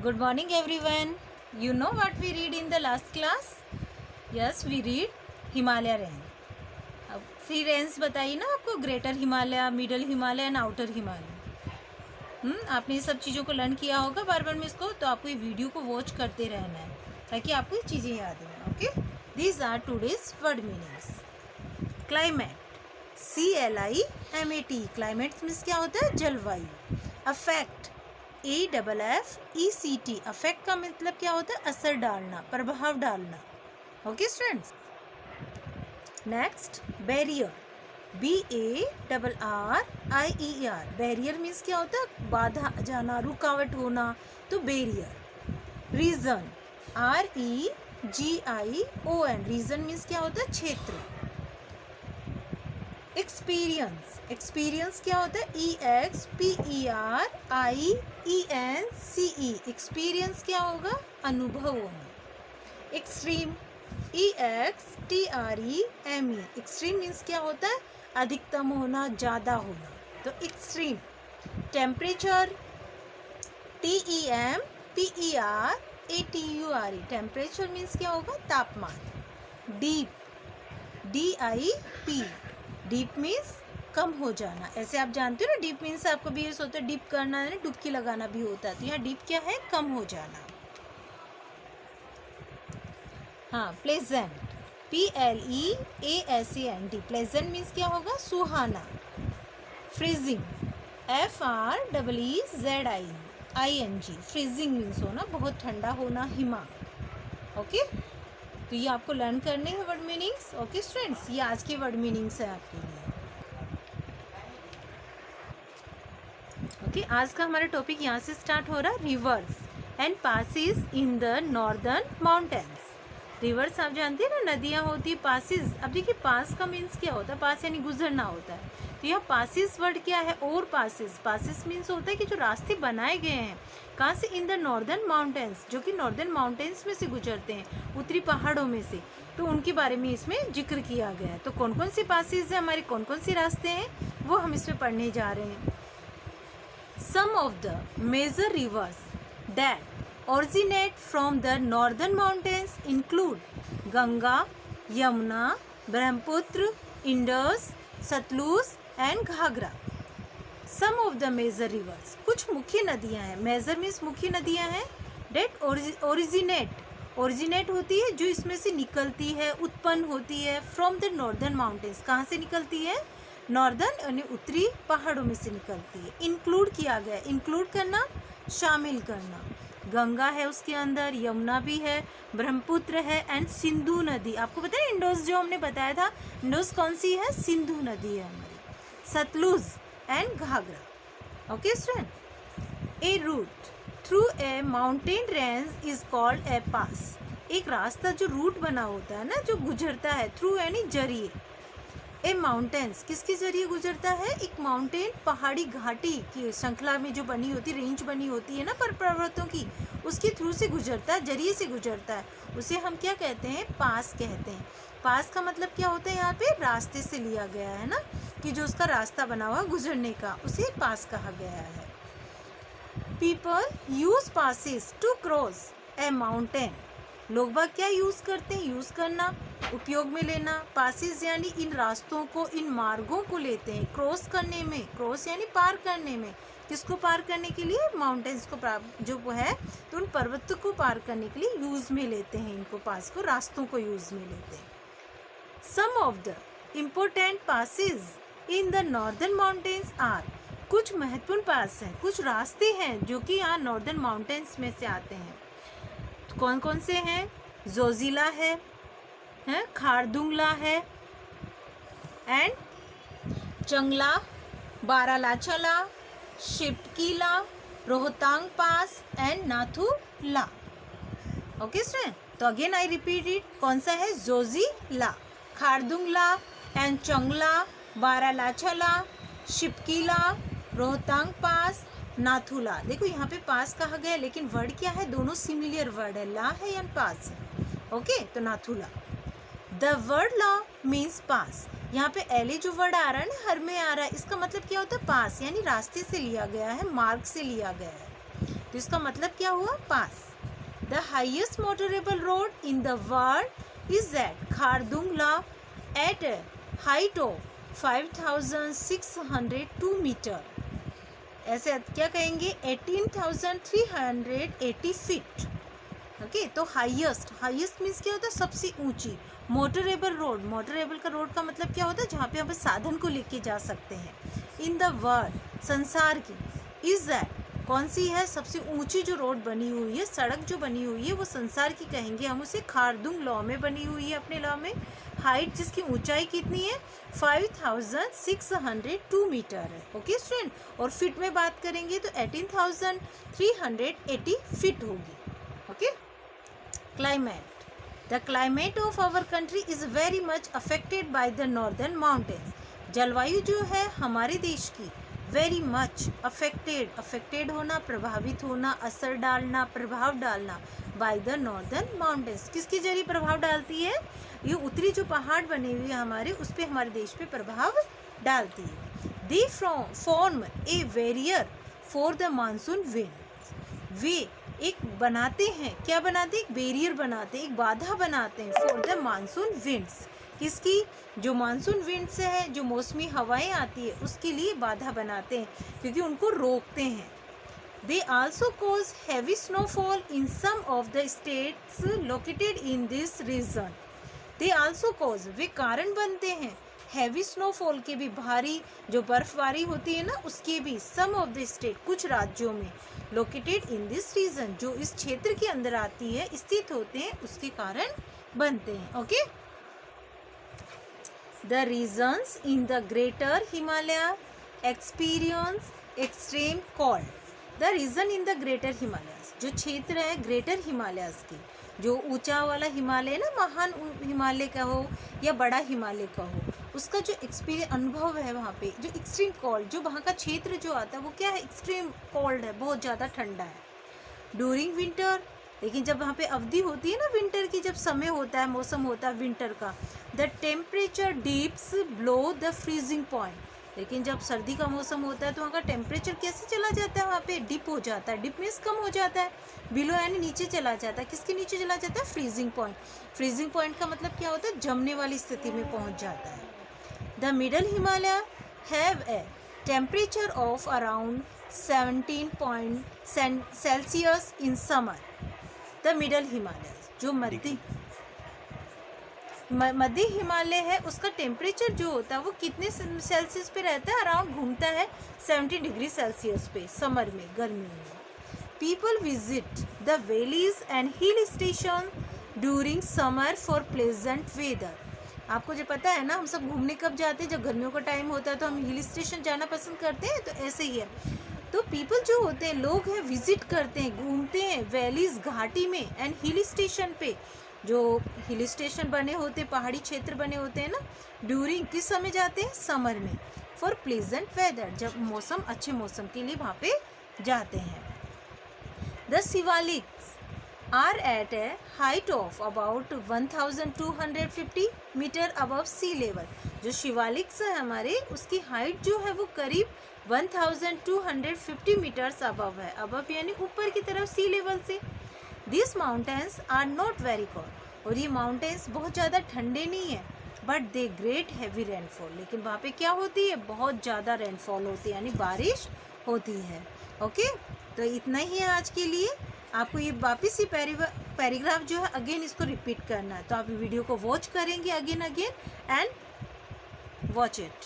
Good morning everyone. You know what we read in the last class? Yes, we read Himalaya range. अब 3 range बताइए ना आपको, greater Himalaya, middle Himalaya and outer Himalaya. आपने ये सब चीज़ों को लर्न किया होगा बार बार में इसको, तो आपको ये वीडियो को वॉच करते रहना है ताकि आपको ये चीज़ें याद रहें। Okay, these our today's word meanings. Climate, CLIMAT, climate means क्या होता है? जलवायु। अफेक्ट, AFFECT, अफेक्ट का मतलब क्या होता है? असर डालना, प्रभाव डालना। Okay students, next barrier, BARRIER, barrier means क्या होता है? बाधा जाना, रुकावट होना, तो barrier. Region, REGION, region means क्या होता है? क्षेत्र। एक्सपीरियंस, एक्सपीरियंस क्या होता है? EXPERIENCE, एक्सपीरियंस क्या होगा? अनुभव होना। एक्सट्रीम, EXTREME, एक्सट्रीम मीन्स क्या होता है? अधिकतम होना, ज़्यादा होना, तो extreme. Temperature, TEMPERATURE, temperature means क्या होगा? तापमान। डीप, DIP, डीप मीन्स कम हो जाना। ऐसे आप जानते हो ना, डीप मीन्स आपको भी ये होता है डीप करना है, डुबकी लगाना भी होता है, तो यहाँ डीप क्या है? कम हो जाना। हाँ, प्लेजेंट, PLEASANT, प्लेजेंट मीन्स क्या होगा? सुहाना। फ्रीजिंग, FREEZING, फ्रीजिंग मीन्स होना, बहुत ठंडा होना, हिमा। ओके, तो ये आपको लर्न करने हैं वर्ड मीनिंग्स। ओके स्टूडेंट्स, ये आज के वर्ड मीनिंग्स है आपके लिए। ओके, आज का हमारा टॉपिक यहाँ से स्टार्ट हो रहा है। Reverse and passes in the northern mountains. Reverse आप जानते हैं ना, नदियाँ होती है। पासिस, अब देखिए पास का मीन्स क्या होता है? पास यानी गुजरना होता है, तो यह पासिस वर्ड क्या है? और पासिस, पासिस मीन्स होता है कि जो रास्ते बनाए गए हैं, कहाँ से? इन द नॉर्दर्न माउंटेन्स, जो कि नॉर्दर्न माउंटेन्स में से गुजरते हैं, उत्तरी पहाड़ों में से, तो उनके बारे में इसमें जिक्र किया गया है। तो कौन कौन सी पासिस है हमारे, कौन कौन से रास्ते हैं, वो हम इसमें पढ़ने जा रहे हैं। Some of the major rivers that originate from the northern mountains include Ganga, Yamuna, Brahmaputra, Indus, Sutlej and Ghaghara. Some of the major rivers, कुछ मुख्य नदियां हैं। मेजर मीन्स मुख्य नदियां हैं। डेट ओरिजिनेट होती है, जो इसमें से निकलती है, उत्पन्न होती है। फ्रॉम द नॉर्दर्न माउंटेन्स, कहाँ से निकलती है? नॉर्दर्न यानी उत्तरी पहाड़ों में से निकलती है। इंक्लूड किया गया, इंक्लूड करना, शामिल करना। गंगा है उसके अंदर, यमुना भी है, ब्रह्मपुत्र है एंड सिंधु नदी। आपको पता है इंडोस जो हमने बताया था, इंडोस कौन सी है? सिंधु नदी है हमारी। Sutlej and Ghaghara. Okay student, a route through a mountain range is called a pass. एक रास्ता जो रूट बना होता है ना, जो गुजरता है, थ्रू यानी जरिए। ए माउंटेन्स, किसके जरिए गुजरता है? एक माउंटेन, पहाड़ी घाटी की श्रृंखला में जो बनी होती, रेंज बनी होती है ना पर पर्वतों की, उसके थ्रू से गुजरता है, जरिए से गुजरता है, उसे हम क्या कहते हैं? पास कहते हैं। पास का मतलब क्या होता है? यहाँ पे रास्ते से लिया गया है ना, कि जो उसका रास्ता बना हुआ गुजरने का, उसे पास कहा गया है। People use passes to cross a mountain. लोग बाग क्या यूज़ करते हैं? यूज़ करना, उपयोग में लेना। पासिस यानी इन रास्तों को, इन मार्गों को लेते हैं क्रॉस करने में। क्रॉस यानी पार करने में। किसको पार करने के लिए? माउंटेन्स को, जो वो है, तो उन पर्वतों को पार करने के लिए यूज़ में लेते हैं इनको, पास को, रास्तों को यूज़ में लेते हैं। Some of the important passes in the northern mountains are, कुछ महत्वपूर्ण पास हैं, कुछ रास्ते हैं जो कि यहाँ नॉर्दर्न माउंटेन्स में से आते हैं। कौन कौन से हैं? जोजिला है, खारदुंगला है and Changla, Baralachala, Shipkila, Rohtang pass and Nathula. Okay student, तो अगेन आई रिपीट इट। कौन सा है? Zojila, Khardungla and Changla, Baralachala, Shipkila, Rohtang pass, Nathula. देखो यहाँ पे पास कहा गया, लेकिन वर्ड क्या है? दोनों सिमिलियर वर्ड है, ला है या पास है। ओके, तो Nathula. The word la means pass. यहाँ पे एले जो वर्ड आ रहा है ना, हर में आ रहा है, इसका मतलब क्या होता है? पास यानी रास्ते से लिया गया है, मार्ग से लिया गया है। तो इसका मतलब क्या हुआ, pass. The highest motorable road in the world is at Khardungla at a height of 5602 metre. ऐसे क्या कहेंगे, 18,380 फीट। ओके, तो हाईएस्ट मीन्स क्या होता है, सबसे ऊंची। मोटरेबल रोड, मोटरेबल का रोड का मतलब क्या होता है, जहाँ पे हम साधन को लेके जा सकते हैं। इन द वर्ल्ड, संसार की। इज दैट, कौन सी है, सबसे ऊंची जो रोड बनी हुई है, सड़क जो बनी हुई है, वो संसार की कहेंगे हम उसे। खारदुंग लॉ में बनी हुई है, अपने लॉ में। हाइट, जिसकी ऊंचाई कितनी है, 5602 मीटर है। ओके स्टूडेंट, और फिट में बात करेंगे तो 18,380 फिट होगी। Okay, climate. The climate of our country is very much affected by the northern mountains. जलवायु जो है हमारे देश की very much affected होना, प्रभावित होना, असर डालना, प्रभाव डालना by the northern mountains। किसके जरिए प्रभाव डालती है, ये उत्तरी जो पहाड़ बने हुए हैं हमारे, उस पे हमारे देश पे प्रभाव डालती है। They form a barrier for the monsoon winds। वे एक बनाते हैं, क्या बनाते हैं, एक बैरियर बनाते हैं, एक बाधा बनाते हैं फॉर द मानसून विंड्स। किसकी, जो मानसून विंड्स है, जो मौसमी हवाएं आती है, उसके लिए बाधा बनाते हैं, क्योंकि उनको रोकते हैं। They also cause heavy snowfall in some of the states located in this region. They also cause, वे कारण बनते हैं, हैवी स्नोफॉल के भी, भारी जो बर्फबारी होती है ना, उसके भी, सम ऑफ द स्टेट, कुछ राज्यों में, लोकेटेड इन दिस रीजन, जो इस क्षेत्र के अंदर आती है, स्थित होते हैं, उसके कारण बनते हैं। Okay, the regions in the greater Himalaya experience extreme cold. The region in the greater Himalayas, जो क्षेत्र है ग्रेटर हिमालयस की, जो ऊंचा वाला हिमालय ना, महान हिमालय का हो या बड़ा हिमालय का हो, उसका जो एक्सपीरियंस, अनुभव है वहाँ पे, जो एक्सट्रीम कोल्ड, जो वहाँ का क्षेत्र जो आता है वो क्या है, एक्सट्रीम कोल्ड है, बहुत ज़्यादा ठंडा है। ड्यूरिंग विंटर, लेकिन जब वहाँ पे अवधि होती है ना विंटर की, जब समय होता है, मौसम होता है विंटर का, the temperature dips below the freezing point. लेकिन जब सर्दी का मौसम होता है तो वहाँ का टेम्परेचर कैसे चला जाता है, वहाँ पे डिप हो जाता है। डिप मीन्स कम हो जाता है, बिलो यानी नीचे चला जाता है। किसके नीचे चला जाता है, फ्रीजिंग पॉइंट। फ्रीजिंग पॉइंट का मतलब क्या होता है, जमने वाली स्थिति में पहुँच जाता है। The middle Himalaya have a temperature of around 17 Celsius in summer. The middle Himalaya, जो मध्य हिमालय है, उसका टेम्परेचर जो होता है वो कितने सेल्सियस पे रहता है, अराउंड घूमता है 17 डिग्री सेल्सियस पे, समर में, गर्मियों में। People visit the valleys and hill station during summer for pleasant weather. आपको जो पता है ना, हम सब घूमने कब जाते हैं, जब गर्मियों का टाइम होता है तो हम हिल स्टेशन जाना पसंद करते हैं, तो ऐसे ही है। तो पीपल जो होते हैं, लोग हैं, विजिट करते हैं, घूमते हैं वैलीज, घाटी में, एंड हिल स्टेशन पे, जो हिल स्टेशन बने होते हैं, पहाड़ी क्षेत्र बने होते हैं ना, ड्यूरिंग, किस समय जाते हैं, समर में, फॉर प्लेजेंट वेदर, जब मौसम, अच्छे मौसम के लिए वहाँ पे जाते हैं। The Shivaliks are at a height of about 1250 meter above sea level. जो शिवालिक्स है हमारे, उसकी हाइट जो है वो करीब 1250 मीटर्स अबव है। अबव यानी ऊपर की तरफ, सी लेवल से। This mountains are not very cold, और ये माउंटेन्स बहुत ज़्यादा ठंडे नहीं है, but they great heavy rainfall. लेकिन वहाँ पे क्या होती है, बहुत ज़्यादा रेनफॉल होती है, यानी बारिश होती है। ओके, तो इतना ही है आज के लिए। आपको ये वापस ही पैराग्राफ जो है अगेन इसको रिपीट करना है, तो आप वीडियो को वॉच करेंगे अगेन एंड वॉच इट।